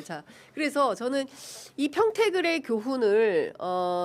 네, 자, 그래서 저는 이 평택을의 교훈을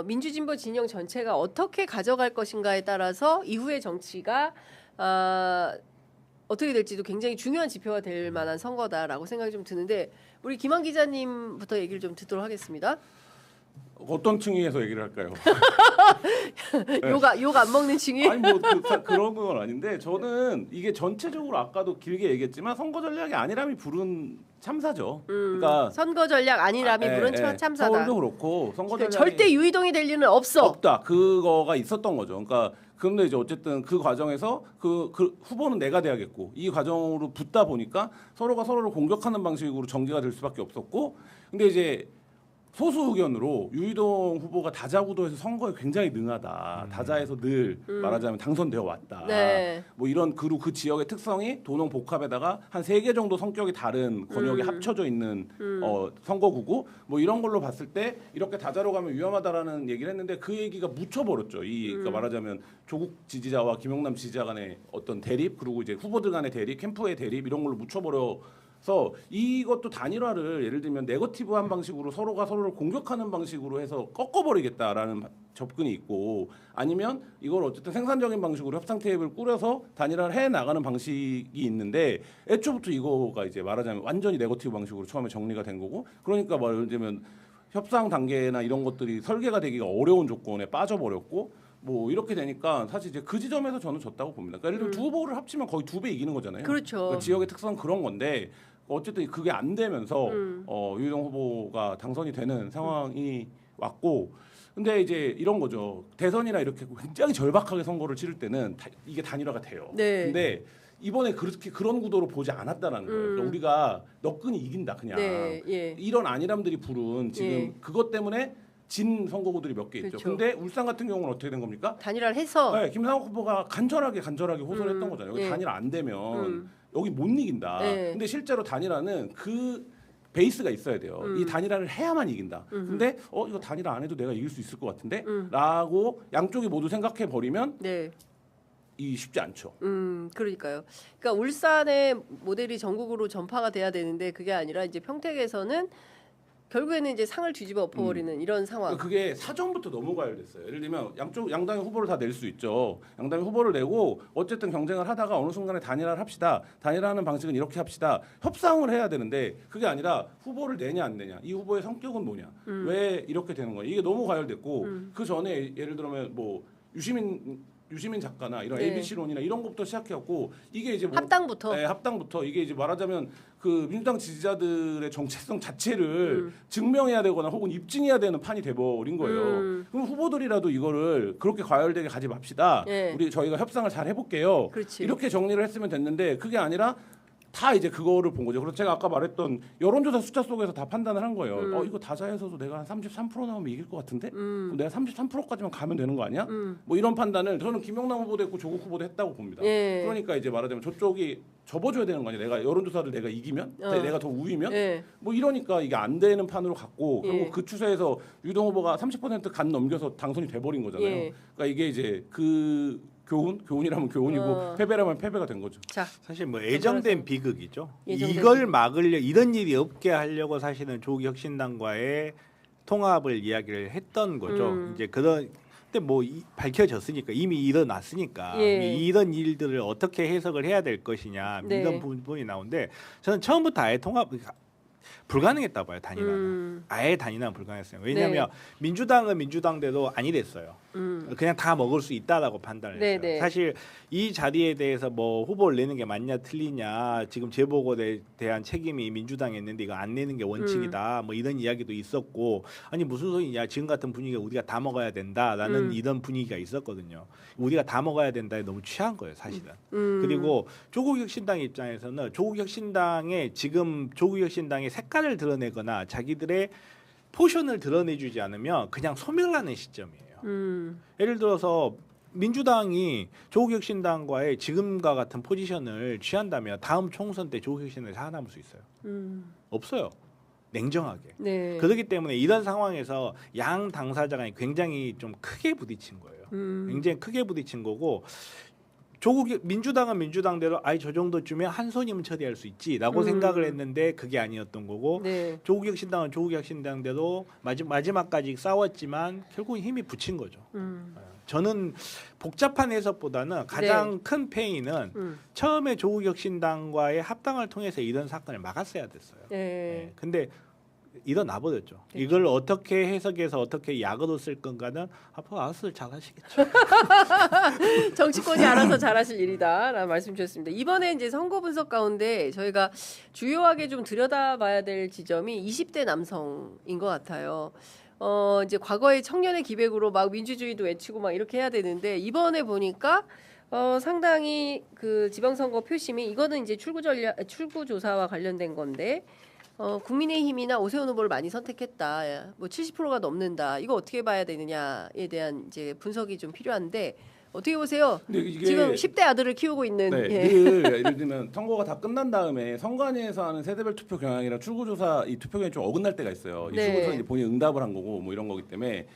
민주진보 진영 전체가 어떻게 가져갈 것인가에 따라서 이후의 정치가 어떻게 될지도 굉장히 중요한 지표가 될 만한 선거다라고 생각이 좀 드는데 우리 김한 기자님부터 얘기를 좀 듣도록 하겠습니다. 어떤 층위에서 얘기를 할까요? 욕 안 먹는 층이? 아니 뭐 그런 건 아닌데 저는 이게 전체적으로 아까도 길게 얘기했지만 선거 전략이 아니람이 부른 참사죠. 그러니까 선거 전략 아니람이 부른 참사다. 서울도 그렇고 선거 전략이 절대 유이동이 될 리는 없어. 없다. 그거가 있었던 거죠. 그러니까 근데 이제 어쨌든 그 과정에서 그 후보는 내가 돼야겠고 이 과정으로 붙다 보니까 서로가 서로를 공격하는 방식으로 전개가 될 수밖에 없었고 근데 이제 소수 의견으로 유이동 후보가 다자구도에서 선거에 굉장히 능하다. 다자에서 늘 말하자면 당선되어 왔다. 네. 뭐 이런 그리고 그 지역의 특성이 도농 복합에다가 한 3개 정도 성격이 다른 권역이 합쳐져 있는 선거구고 뭐 이런 걸로 봤을 때 이렇게 다자로 가면 위험하다라는 얘기를 했는데 그 얘기가 묻혀버렸죠. 그러니까 말하자면 조국 지지자와 김용남 지지자 간의 어떤 대립 그리고 이제 후보들 간의 대립, 캠프의 대립 이런 걸로 묻혀버려 그래서 이것도 단일화를 예를 들면 네거티브한 방식으로 서로가 서로를 공격하는 방식으로 해서 꺾어버리겠다라는 접근이 있고 아니면 이걸 어쨌든 생산적인 방식으로 협상 테이블을 꾸려서 단일화를 해 나가는 방식이 있는데 애초부터 이거가 이제 말하자면 완전히 네거티브 방식으로 처음에 정리가 된 거고 그러니까 뭐 예를 들면 협상 단계나 이런 것들이 설계가 되기가 어려운 조건에 빠져버렸고 뭐 이렇게 되니까 사실 이제 그 지점에서 저는 졌다고 봅니다. 그러니까 예를 들면 두 후보를 합치면 거의 2배 이기는 거잖아요. 그렇죠. 그러니까 지역의 특성 그런 건데 어쨌든 그게 안 되면서 유이동 후보가 당선이 되는 상황이 왔고 근데 이제 이런 거죠. 대선이나 이렇게 굉장히 절박하게 선거를 치를 때는 이게 단일화가 돼요. 네. 근데 이번에 그렇게 그런 구도로 보지 않았다라는 거예요. 그러니까 우리가 너끈히 이긴다 그냥 네, 예. 이런 안일함들이 부른 지금 예. 그것 때문에 진 선거구들이 몇 개 있죠. 그렇죠. 근데 울산 같은 경우는 어떻게 된 겁니까? 단일화를 해서 네, 김상욱 후보가 간절하게 호소를 했던 거잖아요. 여기 예. 단일화 안 되면 여기 못 이긴다. 예. 근데 실제로 단일화는 그 베이스가 있어야 돼요. 이 단일화를 해야만 이긴다. 근데 이거 단일화 안 해도 내가 이길 수 있을 것 같은데? 라고 양쪽이 모두 생각해 버리면 네. 이 쉽지 않죠. 그러니까요. 그러니까 울산의 모델이 전국으로 전파가 돼야 되는데 그게 아니라 이제 평택에서는 결국에는 이제 상을 뒤집어 엎어버리는 이런 상황. 그게 사전부터 너무 과열됐어요. 예를 들면 양당의 후보를 다 낼 수 있죠. 양당의 후보를 내고 어쨌든 경쟁을 하다가 어느 순간에 단일화를 합시다. 단일화하는 방식은 이렇게 합시다. 협상을 해야 되는데 그게 아니라 후보를 내냐 안 내냐. 이 후보의 성격은 뭐냐. 왜 이렇게 되는 거야. 이게 너무 과열됐고 그 전에 예를 들면 뭐 유시민 작가나 이런 네. ABC론이나 이런 것부터 시작해갖고 이게 이제 뭐 합당부터. 네, 합당부터 이게 이제 말하자면 그 민주당 지지자들의 정체성 자체를 증명해야 되거나 혹은 입증해야 되는 판이 돼버린 거예요. 그럼 후보들이라도 이거를 그렇게 과열되게 가지 맙시다. 네. 저희가 협상을 잘 해볼게요. 그렇지. 이렇게 정리를 했으면 됐는데 그게 아니라 다 이제 그거를 본 거죠. 그래서 제가 아까 말했던 여론조사 숫자 속에서 다 판단을 한 거예요. 이거 다자에서도 내가 한 33% 나오면 이길 것 같은데 그럼 내가 33%까지만 가면 되는 거 아니야? 뭐 이런 판단을 저는 김용남 후보도 했고 조국 후보도 했다고 봅니다. 예. 그러니까 이제 말하자면 저쪽이 접어줘야 되는 거 아니야? 내가 여론조사를 내가 이기면, 내가 더 우위면, 예. 뭐 이러니까 이게 안 되는 판으로 갔고 예. 결국 그 추세에서 유동 후보가 30% 넘겨서 당선이 돼버린 거잖아요. 예. 그러니까 이게 이제 그 교훈이라면 교훈이고 패배라면 패배가 된 거죠. 자, 사실 뭐 예정된 비극이죠. 예정된 이걸 막으려 이런 일이 없게 하려고 사실은 조국혁신당과의 통합을 이야기를 했던 거죠. 이제 그런 근데 뭐 밝혀졌으니까 이미 일어났으니까 예. 이런 일들을 어떻게 해석을 해야 될 것이냐 네. 이런 부분이 나오는데 저는 처음부터 아예 통합 불가능했다 봐요. 단일화는 아예 단일화는 불가능했어요. 왜냐하면 민주당은 민주당대로 아니랬어요. 그냥 다 먹을 수 있다라고 판단을 했어요. 네네. 사실 이 자리에 대해서 뭐 후보를 내는 게 맞냐 틀리냐 지금 재보궐에 대한 책임이 민주당에 있는데 이거 안 내는 게 원칙이다 뭐 이런 이야기도 있었고 아니 무슨 소리냐 지금 같은 분위기가 우리가 다 먹어야 된다라는 이런 분위기가 있었거든요. 우리가 다 먹어야 된다에 너무 취한 거예요 사실은. 그리고 조국혁신당 입장에서는 조국혁신당의 지금 조국혁신당의 색깔을 드러내거나 자기들의 포션을 드러내주지 않으면 그냥 소멸하는 시점이에요. 예를 들어서 민주당이 조국혁신당과의 지금과 같은 포지션을 취한다면 다음 총선 때 조국혁신당이 살아남을 수 있어요. 없어요. 냉정하게. 네. 그렇기 때문에 이런 상황에서 양 당사자가 굉장히 좀 크게 부딪힌 거예요. 굉장히 크게 부딪힌 거고 조국 민주당은 민주당대로 아이 저 정도쯤에 한 손이면 처리할 수 있지라고 생각을 했는데 그게 아니었던 거고 네. 조국혁신당은 조국혁신당대로 마지막까지 싸웠지만 결국 힘이 붙인 거죠. 저는 복잡한 해석보다는 가장 큰 페인은 처음에 조국혁신당과의 합당을 통해서 이런 사건을 막았어야 됐어요. 네. 근데 일어나 버렸죠. 이걸 어떻게 해석해서 어떻게 약으로 쓸 건가는 앞으로 알아서 잘하시겠죠. 정치권이 알아서 잘하실 일이다라는 말씀 주셨습니다. 이번에 이제 선거 분석 가운데 저희가 주요하게 좀 들여다봐야 될 지점이 20대 남성인 것 같아요. 이제 과거의 청년의 기백으로 막 민주주의도 외치고 막 이렇게 해야 되는데 이번에 보니까 상당히 그 지방선거 표심이 이거는 이제 출구 조사와 관련된 건데 국민의힘이나 오세훈 후보를 많이 선택했다. 뭐 70%가 넘는다. 이거 어떻게 봐야 되느냐에 대한 이제 분석이 좀 필요한데 어떻게 보세요? 근데 이게 지금 10대 아들을 키우고 있는 네, 예. 예를 들면 선거가 다 끝난 다음에 선관위에서 하는 세대별 투표 경향이랑 출구조사 이 투표 경향이 좀 어긋날 때가 있어요. 이 네. 출구조사 이제 본인 응답을 한 거고 뭐 이런 거기 때문에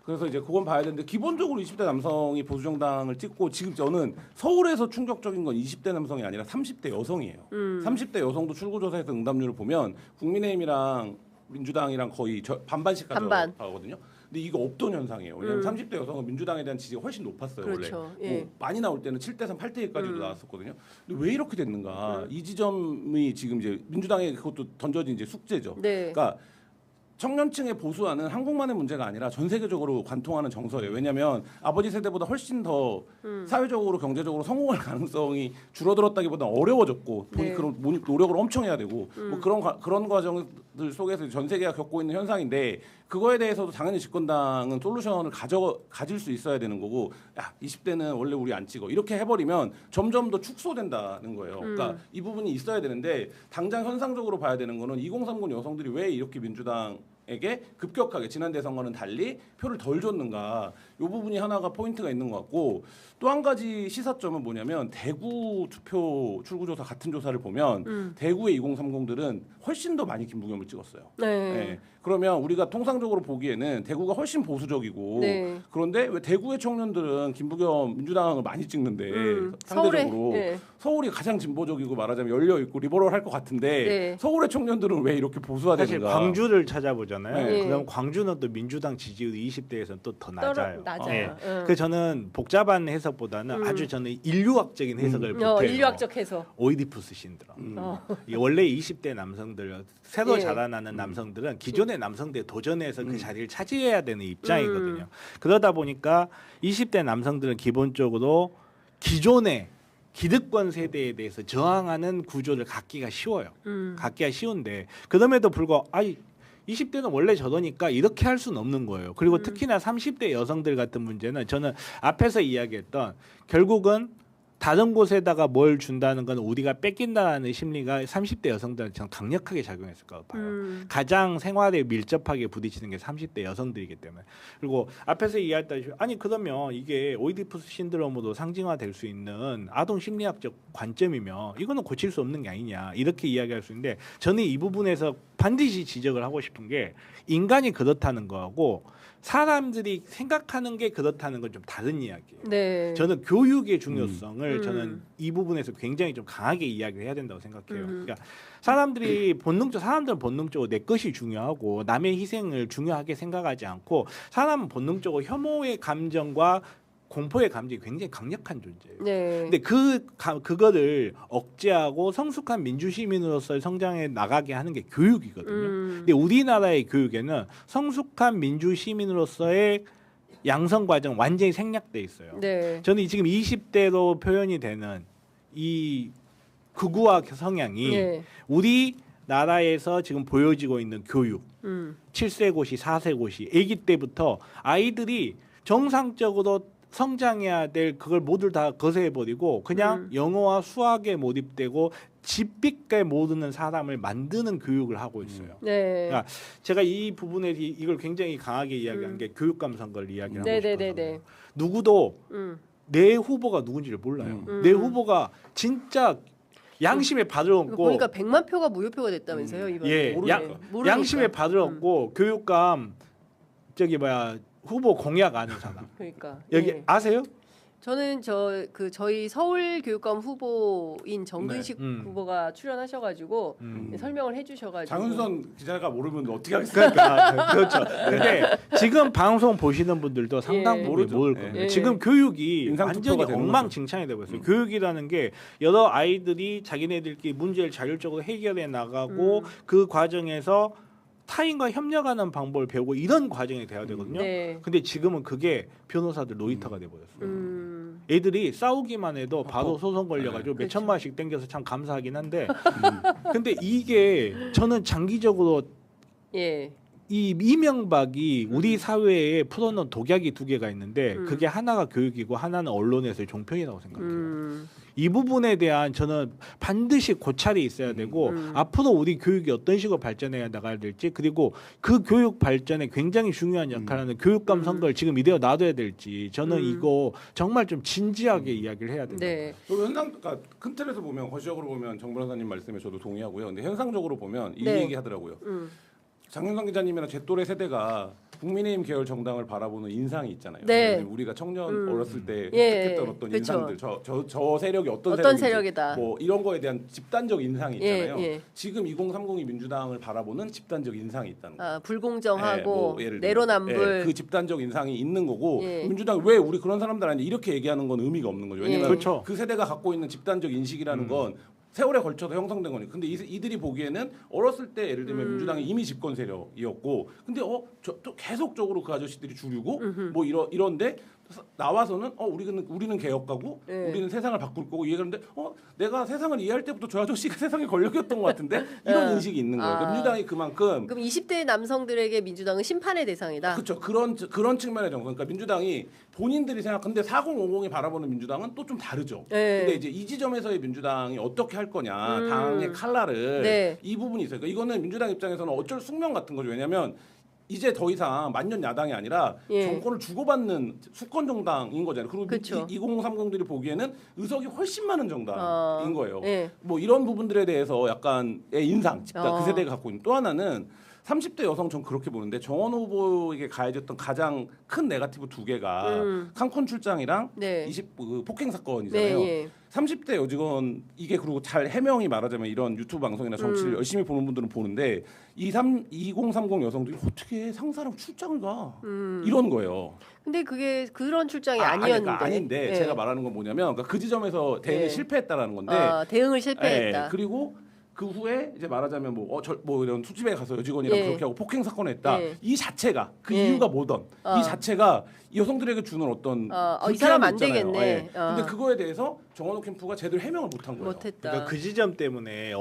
그래서 이제 그건 봐야 되는데 기본적으로 20대 남성이 보수정당을 찍고 지금 저는 서울에서 충격적인 건 20대 남성이 아니라 30대 여성이에요. 30대 여성도 출구조사에서 응답률을 보면 국민의힘이랑 민주당이랑 거의 반반씩 반반. 가져가거든요. 근데 이거 없던 현상이에요. 왜냐하면 30대 여성은 민주당에 대한 지지가 훨씬 높았어요. 그렇죠. 원래 예. 뭐 많이 나올 때는 7대3, 8대2까지도 나왔었거든요. 근데 왜 이렇게 됐는가? 이 지점이 지금 이제 민주당에 그것도 던져진 이제 숙제죠. 네. 그러니까 청년층의 보수화는 한국만의 문제가 아니라 전 세계적으로 관통하는 정서예요. 왜냐하면 아버지 세대보다 훨씬 더 사회적으로 경제적으로 성공할 가능성이 줄어들었다기보다 어려워졌고 네. 그런 노력을 엄청 해야 되고 뭐 그런 과정들 속에서 전 세계가 겪고 있는 현상인데 그거에 대해서도 당연히 집권당은 솔루션을 가질 수 있어야 되는 거고 야 20대는 원래 우리 안 찍어 이렇게 해버리면 점점 더 축소된다는 거예요. 그러니까 이 부분이 있어야 되는데 당장 현상적으로 봐야 되는 거는 2030 여성들이 왜 이렇게 민주당에게 급격하게 지난 대선과는 달리 표를 덜 줬는가 이 부분이 하나가 포인트가 있는 것 같고 또 한 가지 시사점은 뭐냐면 대구 투표 출구조사 같은 조사를 보면 대구의 2030들은 훨씬 더 많이 김부겸을 찍었어요. 네. 네. 그러면 우리가 통상적으로 보기에는 대구가 훨씬 보수적이고 네. 그런데 왜 대구의 청년들은 김부겸 민주당을 많이 찍는데 상대적으로 네. 서울이 가장 진보적이고 말하자면 열려 있고 리버럴할 것 같은데 네. 서울의 청년들은 왜 이렇게 사실 보수화되는가? 광주를 찾아보잖아요. 네. 그럼 광주는 또 민주당 지지율이 20대에서는 또 더 낮아요. 낮아요. 그래서 저는 복잡한 해석보다는 아주 저는 인류학적인 해석을 보태요. 인류학적 해석. 오이디푸스 신드롬. 이게 원래 20대 남성들 새로 예. 자라나는 남성들은 기존의 남성들에 도전해서 그 자리를 차지해야 되는 입장이거든요. 그러다 보니까 20대 남성들은 기본적으로 기존의 기득권 세대에 대해서 저항하는 구조를 갖기가 쉬워요. 갖기가 쉬운데 그럼에도 불구하고 20대는 원래 저러니까 이렇게 할 수는 없는 거예요. 그리고 특히나 30대 여성들 같은 문제는 저는 앞에서 이야기했던 결국은 다른 곳에다가 뭘 준다는 건 우리가 뺏긴다는 심리가 30대 여성들한테 저는 강력하게 작용했을 거라고 봐요. 가장 생활에 밀접하게 부딪히는 게 30대 여성들이기 때문에. 그리고 앞에서 이야기했다시피 아니 그러면 이게 오이디푸스 신드롬으로 상징화될 수 있는 아동 심리학적 관점이면 이거는 고칠 수 없는 게 아니냐 이렇게 이야기할 수 있는데 저는 이 부분에서 반드시 지적을 하고 싶은 게 인간이 그렇다는 거하고 사람들이 생각하는 게 그렇다는 건 좀 다른 이야기예요. 네. 저는 교육의 중요성을 저는 이 부분에서 굉장히 좀 강하게 이야기를 해야 된다고 생각해요. 그러니까 사람들은 본능적으로 내 것이 중요하고 남의 희생을 중요하게 생각하지 않고 사람은 본능적으로 혐오의 감정과 공포의 감정이 굉장히 강력한 존재예요. 네. 근데 그거를 억제하고 성숙한 민주 시민으로서의 성장에 나가게 하는 게 교육이거든요. 근데 우리나라의 교육에는 성숙한 민주 시민으로서의 양성 과정 완전히 생략돼 있어요. 네. 저는 지금 20대로 표현이 되는 이 극우화 성향이 네. 우리 나라에서 지금 보여지고 있는 교육 7세 고시, 4세 고시, 아기 때부터 아이들이 정상적으로 성장해야 될 그걸 모두 다 거세해버리고 그냥 영어와 수학에 몰입되고 집빛게 모르는 사람을 만드는 교육을 하고 있어요. 네. 그러니까 제가 이 부분에 이걸 굉장히 강하게 이야기한 게 교육감 선거를 이야기하고 싶어요. 누구도 내 후보가 누군지를 몰라요. 내 후보가 진짜 양심에 발을 얹고 보니까 100만 표가 무효표가 됐다면서요 이번에. 예, 모르니까. 양심에 발을 얹고 교육감 후보 공약 아는 사람 그러니까 여기 예. 아세요? 저는 저희 서울교육감 후보인 정근식 네. 후보가 출연하셔가지고 설명을 해주셔가지고 장윤선 기자가 모르면 어떻게 하겠습니까? 그러니까 그렇죠. 근데 지금 방송 보시는 분들도 상당 예. 부분이 모르죠. 모를 예. 겁니다. 예. 지금 교육이 인상 완전히 투표가 되는 엉망진창이 되고 있어요. 교육이라는 게 여러 아이들이 자기네들끼리 문제를 자율적으로 해결해 나가고 그 과정에서 타인과 협력하는 방법을 배우고 이런 과정이 돼야 되거든요. 네. 근데 지금은 그게 변호사들 놀이터가 돼 버렸어요. 애들이 싸우기만 해도 바로 소송 걸려가지고 몇 천만 원씩 땡겨서 참 감사하긴 한데 근데 이게 저는 장기적으로 예. 이 이명박이 우리 사회에 풀어놓은 독약이 두 개가 있는데 그게 하나가 교육이고 하나는 언론에서의 종편이라고 생각해요. 이 부분에 대한 저는 반드시 고찰이 있어야 되고 앞으로 우리 교육이 어떤 식으로 발전해 나가야 될지 그리고 그 교육 발전에 굉장히 중요한 역할을 하는 교육감 선거를 지금 이대로 놔둬야 될지 저는 이거 정말 좀 진지하게 이야기를 해야 된다. 네. 현상, 그러니까 큰 틀에서 보면 거시적으로 보면 정 변호사님 말씀에 저도 동의하고요. 근데 현상적으로 보면 이 네. 얘기 하더라고요. 장윤선 기자님이나 제 또래 세대가 국민의힘 계열 정당을 바라보는 인상이 있잖아요. 네. 우리가 청년 어렸을 때 예, 획득했던 어떤 그쵸. 인상들, 저 세력이 어떤 세력인지, 세력이다. 뭐 이런 거에 대한 집단적 인상이 있잖아요. 예, 예. 지금 2030이 민주당을 바라보는 집단적 인상이 있다는 거예요. 아, 불공정하고 예, 뭐 예를 들면, 내로남불. 예, 그 집단적 인상이 있는 거고 예. 민주당이 왜 우리 그런 사람들 아니냐 이렇게 얘기하는 건 의미가 없는 거죠. 왜냐면 예. 그렇죠. 그 세대가 갖고 있는 집단적 인식이라는 건 세월에 걸쳐서 형성된 거니까. 근데 이들이 보기에는 어렸을 때 예를 들면 민주당이 이미 집권 세력이었고, 근데 또 계속적으로 그 아저씨들이 주류고 뭐 이런데 나와서는 우리는 개혁가고 네. 우리는 세상을 바꿀 거고 이해하는데 내가 세상을 이해할 때부터 저 아저씨가 세상의 권력이었던 것 같은데 이런 인식이 있는 거예요. 그러니까 민주당이 그만큼 그럼 20대 남성들에게 민주당은 심판의 대상이다. 그렇죠. 그런 측면의 정서. 그러니까 민주당이 본인들이 생각하는데 4050이 바라보는 민주당은 또 좀 다르죠. 네. 근데 이제 이 지점에서의 민주당이 어떻게 할 거냐, 당의 칼날을 네. 이 부분이 있어요. 그러니까 이거는 민주당 입장에서는 어쩔 숙명 같은 거죠. 왜냐하면 이제 더 이상 만년 야당이 아니라 예. 정권을 주고받는 수권 정당인 거잖아요. 그리고 그쵸. 2030들이 보기에는 의석이 훨씬 많은 정당인 거예요. 예. 뭐 이런 부분들에 대해서 약간의 인상, 집단 그 세대가 갖고 있는 또 하나는 30대 여성 전 그렇게 보는데 정원 후보에게 가해졌던 가장 큰 네거티브 두 개가 칸쿤 출장이랑 네. 폭행 사건이잖아요. 네, 예. 30대 여직원 이게 그리고 잘 해명이 말하자면 이런 유튜브 방송이나 정치를 열심히 보는 분들은 보는데 2030 여성들이 어떻게 상사랑 출장을 가 이런 거예요. 근데 그게 그런 출장이 아니었는데. 그러니까 아닌데 예. 제가 말하는 건 뭐냐면 그러니까 그 지점에서 대응에 예. 실패했다라는 건데 대응을 실패했다. 예, 그리고 그 후에 이제 말하자면 뭐 이런 술집에 가서 여직원이랑 예. 그렇게 하고 폭행 사건을 했다. 예. 이 자체가 그 예. 이유가 뭐던 이 자체가 여성들에게 주는 어떤 이 사람 안 불쾌함이 있잖아요. 되겠네. 예. 근데 그거에 대해서 정원호 캠프가 제대로 해명을 못한 거예요. 못했다. 그러니까 그 지점 때문에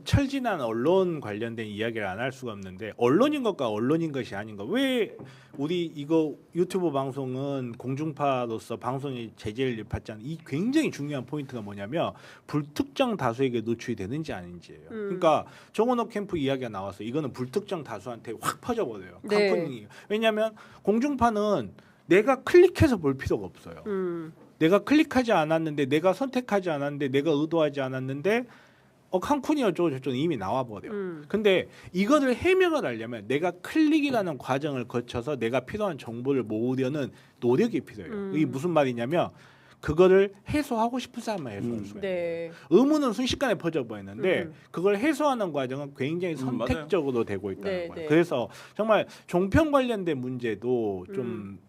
철진한 언론 관련된 이야기를 안 할 수가 없는데 언론인 것과 언론인 것이 아닌 거. 왜 우리 이거 유튜브 방송은 공중파로서 방송이 제재를 받지 않는 이 굉장히 중요한 포인트가 뭐냐면 불특정 다수에게 노출이 되는지 아닌지예요. 그러니까 정원호 캠프 이야기가 나와서 이거는 불특정 다수한테 확 퍼져버려요. 네. 칸쿤이. 왜냐하면 공중파는 내가 클릭해서 볼 필요가 없어요. 내가 클릭하지 않았는데 내가 선택하지 않았는데 내가 의도하지 않았는데 칸쿤이 어쩌고저쩌고 이미 나와버려. 근데 이거를 해명을 하려면 내가 클릭이라는 과정을 거쳐서 내가 필요한 정보를 모으려는 노력이 필요해요. 이게 무슨 말이냐면 그거를 해소하고 싶은 사람만 해소할 수가 있어요. 네. 의무는 순식간에 퍼져버리는데 그걸 해소하는 과정은 굉장히 선택적으로 되고 있다는 네, 거예요. 네. 그래서 정말 종편 관련된 문제도 좀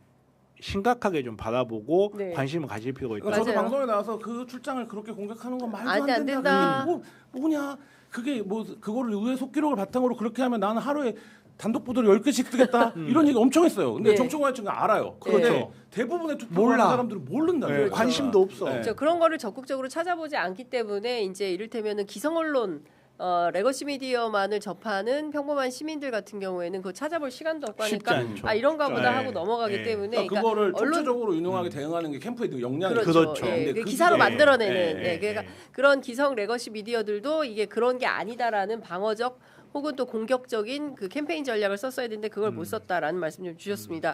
심각하게 좀 바라보고 네. 관심을 가질 필요가 있다. 그러니까 저도 맞아요. 방송에 나와서 그 출장을 그렇게 공격하는 건 말도 안 안 된다. 그게 뭐냐? 그게 뭐 그거를 의회 속기록을 바탕으로 그렇게 하면 나는 하루에 단독 보도를 10개씩 쓰겠다 이런 얘기 엄청 했어요. 근데 네. 정치공화국은 알아요. 그렇죠. 근데 대부분의 투표하는 몰라. 사람들은 모른다는 네, 거예요. 관심도 없어. 네. 그런 거를 적극적으로 찾아보지 않기 때문에 이제 이를테면은 기성 언론 레거시 미디어만을 접하는 평범한 시민들 같은 경우에는 그거 찾아볼 시간도 없고 쉽지 하니까 않죠. 이런가 보다 네. 하고 넘어가기 네. 때문에 그러니까 그거를 언론 총체적으로 유능하게 대응하는 게 캠프의 역량이 그렇죠. 예, 근데 그 그 기사로 기사에- 만들어내는 예, 그러니까 그런 기성 레거시 미디어들도 이게 그런 게 아니다라는 방어적 혹은 또 공격적인 그 캠페인 전략을 썼어야 되는데 그걸 못 썼다라는 말씀 좀 주셨습니다.